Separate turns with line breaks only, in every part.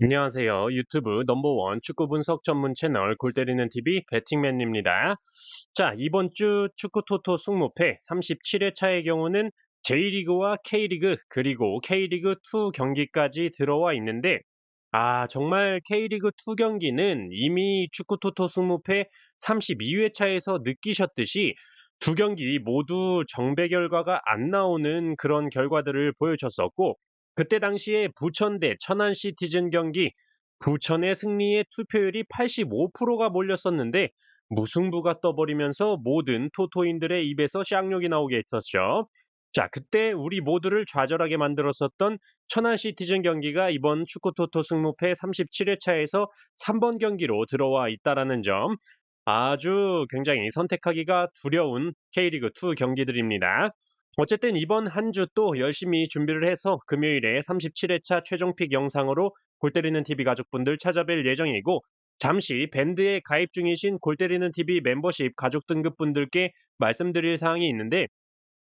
안녕하세요. 유튜브 넘버원 축구 분석 전문 채널 골 때리는 TV 배팅맨입니다. 자, 이번 주 축구 토토 승무패 37회차의 경우는 J리그와 K리그 그리고 K리그2 경기까지 들어와 있는데 정말 K리그2 경기는 이미 축구 토토 승무패 32회차에서 느끼셨듯이 두 경기 모두 정배 결과가 안 나오는 그런 결과들을 보여줬었고 그때 당시에 부천 대 천안 시티즌 경기 부천의 승리의 투표율이 85%가 몰렸었는데 무승부가 떠버리면서 모든 토토인들의 입에서 쌍욕이 나오게 했었죠. 자, 그때 우리 모두를 좌절하게 만들었었던 천안 시티즌 경기가 이번 축구 토토 승무패 37회차에서 3번 경기로 들어와 있다라는 점, 아주 굉장히 선택하기가 두려운 K리그2 경기들입니다. 어쨌든 이번 한 주 또 열심히 준비를 해서 금요일에 37회차 최종픽 영상으로 골 때리는 TV 가족분들 찾아뵐 예정이고, 잠시 밴드에 가입 중이신 골 때리는 TV 멤버십 가족 등급 분들께 말씀드릴 사항이 있는데,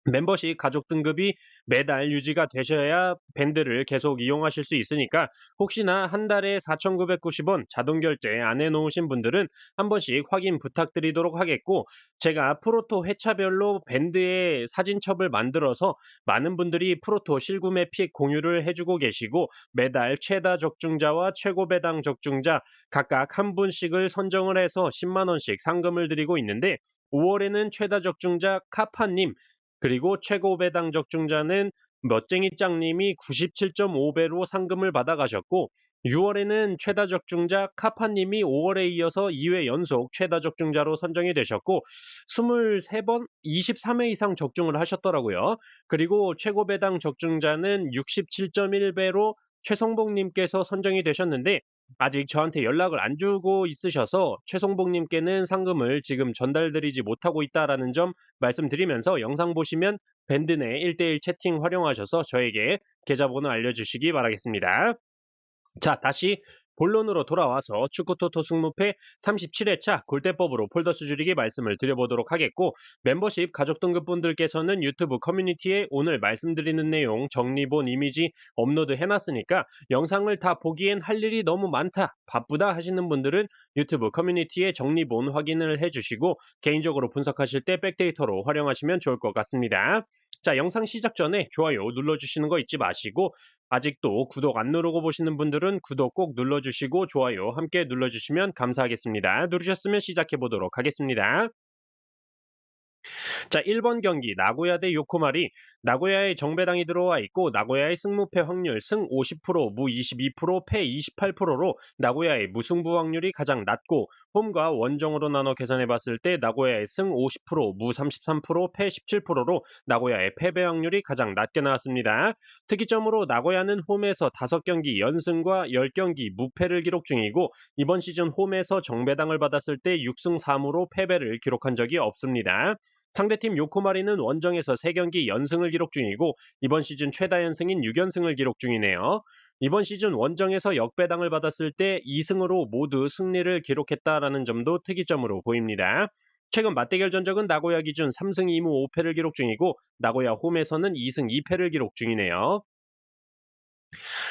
멤버십 가족 등급이 매달 유지가 되셔야 밴드를 계속 이용하실 수 있으니까 혹시나 한 달에 4,990원 자동 결제 안 해놓으신 분들은 한 번씩 확인 부탁드리도록 하겠고, 제가 프로토 회차별로 밴드의 사진첩을 만들어서 많은 분들이 프로토 실구매 픽 공유를 해주고 계시고, 매달 최다 적중자와 최고 배당 적중자 각각 한 분씩을 선정을 해서 10만 원씩 상금을 드리고 있는데, 5월에는 최다 적중자 카파님, 그리고 최고 배당 적중자는 멋쟁이짱님이 97.5배로 상금을 받아가셨고, 6월에는 최다 적중자 카파님이 5월에 이어서 2회 연속 최다 적중자로 선정이 되셨고, 23번, 23회 이상 적중을 하셨더라고요. 그리고 최고 배당 적중자는 67.1배로 최성복님께서 선정이 되셨는데, 아직 저한테 연락을 안 주고 있으셔서 최성복님께는 상금을 지금 전달드리지 못하고 있다라는 점 말씀드리면서, 영상 보시면 밴드 내 1대1 채팅 활용하셔서 저에게 계좌번호 알려주시기 바라겠습니다. 자, 다시 본론으로 돌아와서 축구토토 승무패 37회차 골대법으로 폴더스 줄이기 말씀을 드려보도록 하겠고, 멤버십 가족 등급분들께서는 유튜브 커뮤니티에 오늘 말씀드리는 내용 정리본 이미지 업로드 해놨으니까 영상을 다 보기엔 할 일이 너무 많다, 바쁘다 하시는 분들은 유튜브 커뮤니티에 정리본 확인을 해주시고 개인적으로 분석하실 때 백데이터로 활용하시면 좋을 것 같습니다. 자, 영상 시작 전에 좋아요 눌러주시는 거 잊지 마시고, 아직도 구독 안 누르고 보시는 분들은 구독 꼭 눌러주시고 좋아요 함께 눌러주시면 감사하겠습니다. 누르셨으면 시작해 보도록 하겠습니다. 자, 1번 경기 나고야 대 요코마리. 나고야의 정배당이 들어와 있고 나고야의 승무패 확률 승 50%, 무 22%, 패 28%로 나고야의 무승부 확률이 가장 낮고, 홈과 원정으로 나눠 계산해 봤을 때 나고야의 승 50%, 무 33%, 패 17%로 나고야의 패배 확률이 가장 낮게 나왔습니다. 특이점으로 나고야는 홈에서 5경기 연승과 10경기 무패를 기록 중이고, 이번 시즌 홈에서 정배당을 받았을 때 6승 3무로 패배를 기록한 적이 없습니다. 상대팀 요코마리는 원정에서 3경기 연승을 기록 중이고, 이번 시즌 최다 연승인 6연승을 기록 중이네요. 이번 시즌 원정에서 역배당을 받았을 때 2승으로 모두 승리를 기록했다라는 점도 특이점으로 보입니다. 최근 맞대결 전적은 나고야 기준 3승 2무 5패를 기록 중이고, 나고야 홈에서는 2승 2패를 기록 중이네요.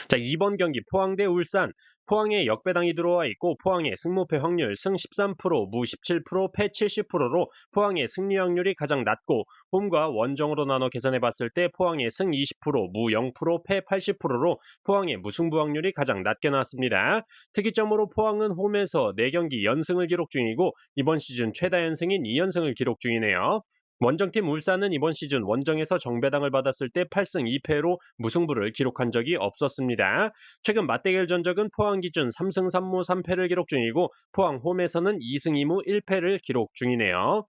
자, 이번 경기 포항 대 울산. 포항에 역배당이 들어와 있고 포항의 승무패 확률 승 13%, 무 17%, 패 70%로 포항의 승리 확률이 가장 낮고, 홈과 원정으로 나눠 계산해 봤을 때 포항의 승 20%, 무 0%, 패 80%로 포항의 무승부 확률이 가장 낮게 나왔습니다. 특이점으로 포항은 홈에서 4경기 연승을 기록 중이고, 이번 시즌 최다 연승인 2연승을 기록 중이네요. 원정팀 울산은 이번 시즌 원정에서 정배당을 받았을 때 8승 2패로 무승부를 기록한 적이 없었습니다. 최근 맞대결 전적은 포항 기준 3승 3무 3패를 기록 중이고, 포항 홈에서는 2승 2무 1패를 기록 중이네요.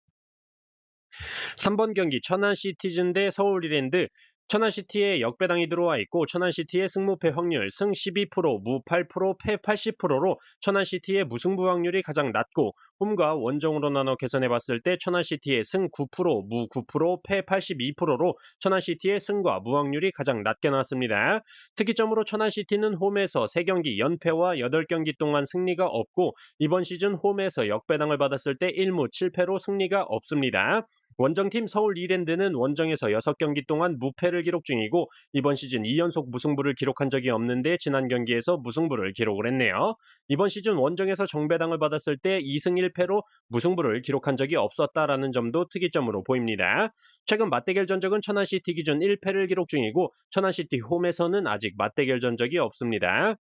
3번 경기 천안 시티즌 대 서울 이랜드. 천안 시티에 역배당이 들어와 있고 천안 시티의 승무패 확률 승 12%, 무 8%, 패 80%로 천안 시티의 무승부 확률이 가장 낮고, 홈과 원정으로 나눠 계산해 봤을 때 천안 시티의 승 9%, 무 9%, 패 82%로 천안 시티의 승과 무 확률이 가장 낮게 나왔습니다. 특이점으로 천안 시티는 홈에서 3경기 연패와 8경기 동안 승리가 없고, 이번 시즌 홈에서 역배당을 받았을 때 1무 7패로 승리가 없습니다. 원정팀 서울 이랜드는 원정에서 6경기 동안 무패를 기록 중이고 이번 시즌 2연속 무승부를 기록한 적이 없는데 지난 경기에서 무승부를 기록을 했네요. 이번 시즌 원정에서 정배당을 받았을 때 2승 1패로 무승부를 기록한 적이 없었다라는 점도 특이점으로 보입니다. 최근 맞대결 전적은 천안시티 기준 1패를 기록 중이고 천안시티 홈에서는 아직 맞대결 전적이 없습니다.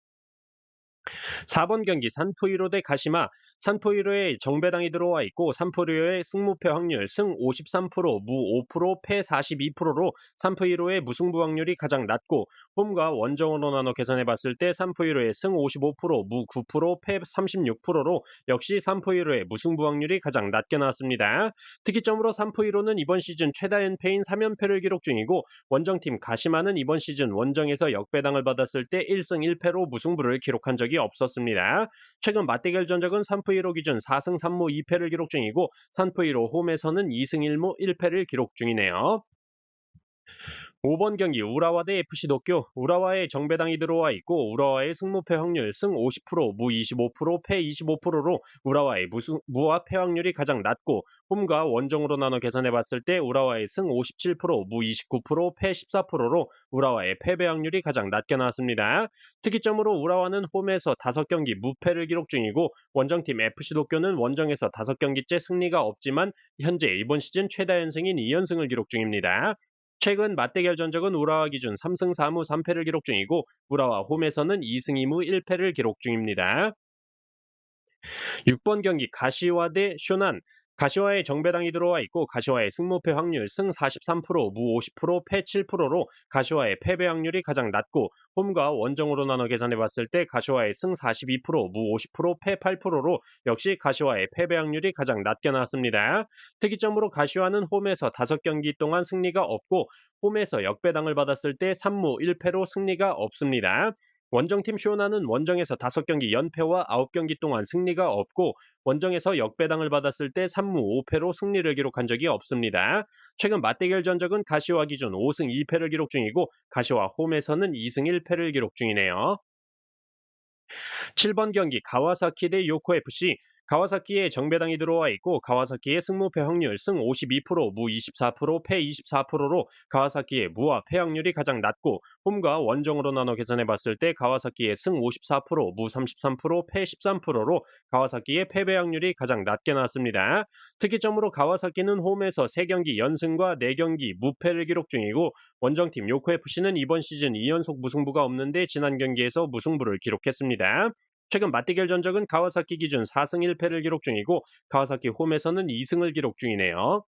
4번 경기 산토이로 대 가시마. 산토이로에 정배당이 들어와 있고 산토이로의 승무패 확률 승 53%, 무 5%, 패 42%로 산토이로의 무승부 확률이 가장 낮고 홈과 원정으로 나눠 계산해 봤을 때 산토이로의 승 55%, 무 9%, 패 36%로 역시 산토이로의 무승부 확률이 가장 낮게 나왔습니다. 특이점으로 산토이로는 이번 시즌 최다 연패인 3연패를 기록 중이고 원정팀 가시마는 이번 시즌 원정에서 역배당을 받았을 때 1승 1패로 무승부를 기록한 적이 없었습니다. 최근 맞대결 전적은 산토이로 기준 4승 3무 2패를 기록 중이고 산토이로 홈에서는 2승 1무 1패를 기록 중이네요. 5번 경기 우라와 대 FC 도쿄. 우라와의 정배당이 들어와 있고 우라와의 승무패 확률 승 50%, 무 25%, 패 25%로 우라와의 무와 패 확률이 가장 낮고 홈과 원정으로 나눠 계산해 봤을 때 우라와의 승 57%, 무 29%, 패 14%로 우라와의 패배 확률이 가장 낮게 나왔습니다. 특이점으로 우라와는 홈에서 5경기 무패를 기록 중이고 원정팀 FC 도쿄는 원정에서 5경기째 승리가 없지만 현재 이번 시즌 최다 연승인 2연승을 기록 중입니다. 최근 맞대결 전적은 우라와 기준 3승 4무 3패를 기록 중이고 우라와 홈에서는 2승 2무 1패를 기록 중입니다. 6번 경기 가시와 대 쇼난. 가시와의 정배당이 들어와 있고 가시와의 승무패 확률 승 43%, 무 50%, 패 7%로 가시와의 패배 확률이 가장 낮고 홈과 원정으로 나눠 계산해 봤을 때 가시와의 승 42%, 무 50%, 패 8%로 역시 가시와의 패배 확률이 가장 낮게 나왔습니다. 특이점으로 가시와는 홈에서 5경기 동안 승리가 없고 홈에서 역배당을 받았을 때 3무 1패로 승리가 없습니다. 원정팀 쇼나는 원정에서 5경기 연패와 9경기 동안 승리가 없고 원정에서 역배당을 받았을 때 3무 5패로 승리를 기록한 적이 없습니다. 최근 맞대결 전적은 가시와 기준 5승 2패를 기록 중이고 가시와 홈에서는 2승 1패를 기록 중이네요. 7번 경기 가와사키 대 요코FC. 가와사키에 정배당이 들어와 있고 가와사키의 승무패 확률 승 52%, 무 24%, 패 24%로 가와사키의 무와 패 확률이 가장 낮고 홈과 원정으로 나눠 계산해 봤을 때 가와사키의 승 54%, 무 33%, 패 13%로 가와사키의 패배 확률이 가장 낮게 나왔습니다. 특이점으로 가와사키는 홈에서 3경기 연승과 4경기 무패를 기록 중이고 원정팀 요코FC는 이번 시즌 2연속 무승부가 없는데 지난 경기에서 무승부를 기록했습니다. 최근 맞대결 전적은 가와사키 기준 4승 1패를 기록 중이고 가와사키 홈에서는 2승을 기록 중이네요.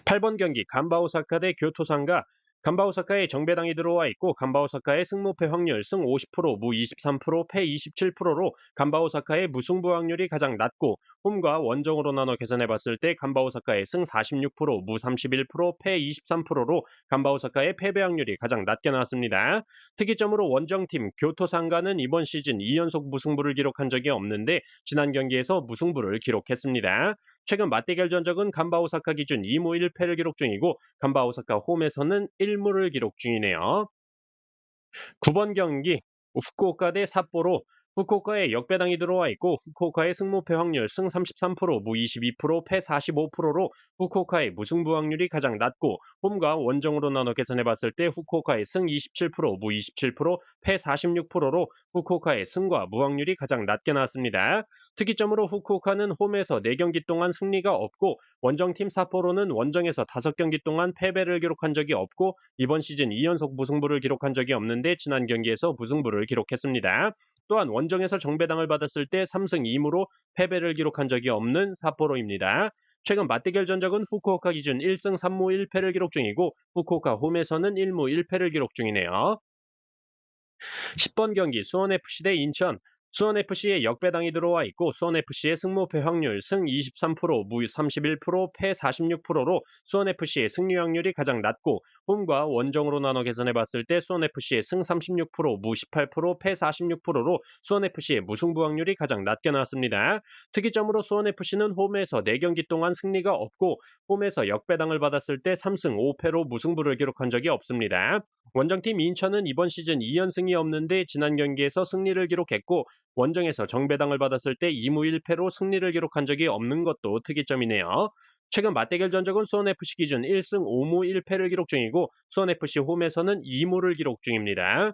8번 경기 간바오사카 대 교토상가. 간바오사카에 정배당이 들어와 있고 간바오사카의 승무패 확률 승 50%, 무 23%, 패 27%로 간바오사카의 무승부 확률이 가장 낮고 홈과 원정으로 나눠 계산해 봤을 때 간바오사카의 승 46%, 무 31%, 패 23%로 간바오사카의 패배 확률이 가장 낮게 나왔습니다. 특이점으로 원정팀 교토상가는 이번 시즌 2연속 무승부를 기록한 적이 없는데 지난 경기에서 무승부를 기록했습니다. 최근 맞대결 전적은 간바오사카 기준 2무 1패를 기록 중이고 간바오사카 홈에서는 1무를 기록 중이네요. 9번 경기 후쿠오카 대 삿포로. 후쿠오카에 역배당이 들어와 있고 후쿠오카의 승무패 확률 승 33%, 무 22%, 패 45%로 후쿠오카의 무승부 확률이 가장 낮고 홈과 원정으로 나눠 계산해 봤을 때 후쿠오카의 승 27%, 무 27%, 패 46%로 후쿠오카의 승과 무 확률이 가장 낮게 나왔습니다. 특이점으로 후쿠오카는 홈에서 4경기 동안 승리가 없고 원정팀 삿포로는 원정에서 5경기 동안 패배를 기록한 적이 없고 이번 시즌 2연속 무승부를 기록한 적이 없는데 지난 경기에서 무승부를 기록했습니다. 또한 원정에서 정배당을 받았을 때 3승 2무로 패배를 기록한 적이 없는 삿포로입니다. 최근 맞대결 전적은 후쿠오카 기준 1승 3무 1패를 기록 중이고 후쿠오카 홈에서는 1무 1패를 기록 중이네요. 10번 경기 수원FC 대 인천. 수원FC에 역배당이 들어와 있고 수원FC의 승무패 확률 승 23%, 무 31%, 패 46%로 수원FC의 승리 확률이 가장 낮고 홈과 원정으로 나눠 계산해 봤을 때 수원FC의 승 36%, 무 18%, 패 46%로 수원FC의 무승부 확률이 가장 낮게 나왔습니다. 특이점으로 수원FC는 홈에서 4경기 동안 승리가 없고 홈에서 역배당을 받았을 때 3승 5패로 무승부를 기록한 적이 없습니다. 원정팀 인천은 이번 시즌 2연승이 없는데 지난 경기에서 승리를 기록했고 원정에서 정배당을 받았을 때 2무 1패로 승리를 기록한 적이 없는 것도 특이점이네요. 최근 맞대결 전적은 수원FC 기준 1승 5무 1패를 기록 중이고 수원FC 홈에서는 2무를 기록 중입니다.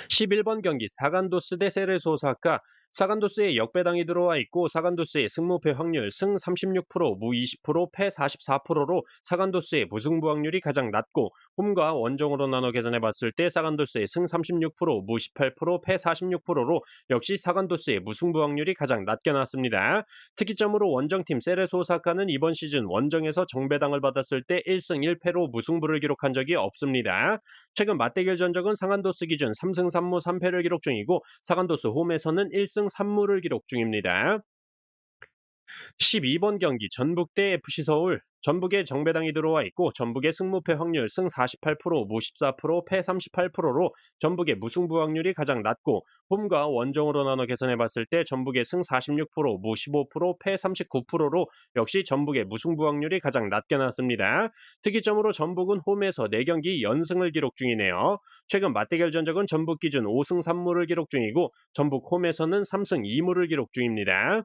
11번 경기 사간도스 대 세레소 오사카. 사간도스에 역배당이 들어와 있고 사간도스의 승무패 확률 승 36%, 무 20%, 패 44%로 사간도스의 무승부 확률이 가장 낮고 홈과 원정으로 나눠 계산해 봤을 때 사간도스의 승 36%, 무 18%, 패 46%로 역시 사간도스의 무승부 확률이 가장 낮게 나왔습니다. 특이점으로 원정팀 세레소 오사카는 이번 시즌 원정에서 정배당을 받았을 때 1승 1패로 무승부를 기록한 적이 없습니다. 최근 맞대결 전적은 상한도스 기준 3승 3무 3패를 기록 중이고 상한도스 홈에서는 1승 3무를 기록 중입니다. 12번 경기 전북 대 FC 서울. 전북에 정배당이 들어와 있고 전북의 승무패 확률 승 48%, 무 14%, 패 38%로 전북의 무승부 확률이 가장 낮고 홈과 원정으로 나눠 계산해 봤을 때 전북의 승 46%, 무 15%, 패 39%로 역시 전북의 무승부 확률이 가장 낮게 나왔습니다. 특이점으로 전북은 홈에서 4경기 연승을 기록 중이네요. 최근 맞대결 전적은 전북 기준 5승 3무를 기록 중이고 전북 홈에서는 3승 2무를 기록 중입니다.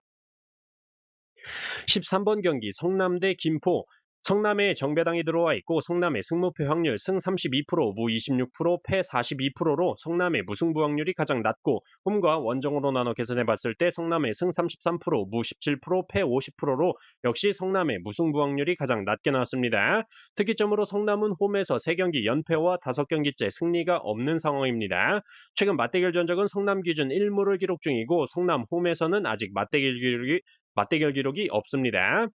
13번 경기 성남 대 김포. 성남에 정배당이 들어와 있고 성남의 승무패 확률 승 32%, 무 26%, 패 42%로 성남의 무승부 확률이 가장 낮고 홈과 원정으로 나눠 계산해 봤을 때 성남의 승 33%, 무 17%, 패 50%로 역시 성남의 무승부 확률이 가장 낮게 나왔습니다. 특이점으로 성남은 홈에서 3경기 연패와 5경기째 승리가 없는 상황입니다. 최근 맞대결 전적은 성남 기준 1무를 기록 중이고 성남 홈에서는 아직 맞대결 기록이 없습니다.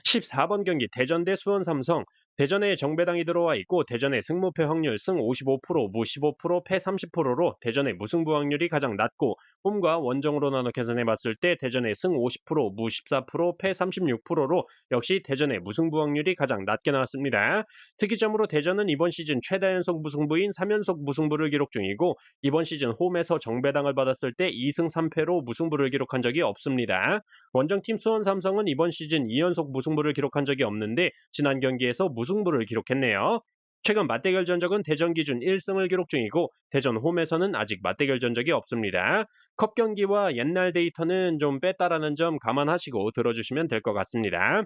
14번 경기 대전 대 수원 삼성. 대전에 정배당이 들어와 있고 대전의 승무패 확률 승 55%, 무 15%, 패 30%로 대전의 무승부 확률이 가장 낮고 홈과 원정으로 나눠 계산해 봤을 때 대전의 승 50%, 무 14%, 패 36%로 역시 대전의 무승부 확률이 가장 낮게 나왔습니다. 특이점으로 대전은 이번 시즌 최다 연속 무승부인 3연속 무승부를 기록 중이고 이번 시즌 홈에서 정배당을 받았을 때 2승 3패로 무승부를 기록한 적이 없습니다. 원정팀 수원 삼성은 이번 시즌 2연속 무승부를 기록한 적이 없는데 지난 경기에서 무승부를 기록했네요. 최근 맞대결 전적은 대전 기준 1승을 기록 중이고 대전 홈에서는 아직 맞대결 전적이 없습니다. 컵 경기와 옛날 데이터는 좀 뺐다라는 점 감안하시고 들어주시면 될 것 같습니다.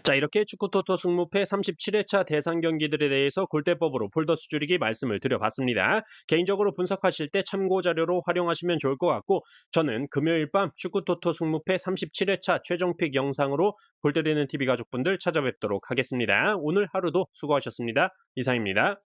자, 이렇게 축구토토 승무패 37회차 대상 경기들에 대해서 골대법으로 폴더스 줄이기 말씀을 드려봤습니다. 개인적으로 분석하실 때 참고 자료로 활용하시면 좋을 것 같고 저는 금요일 밤 축구토토 승무패 37회차 최종픽 영상으로 골때리는 TV 가족분들 찾아뵙도록 하겠습니다. 오늘 하루도 수고하셨습니다. 이상입니다.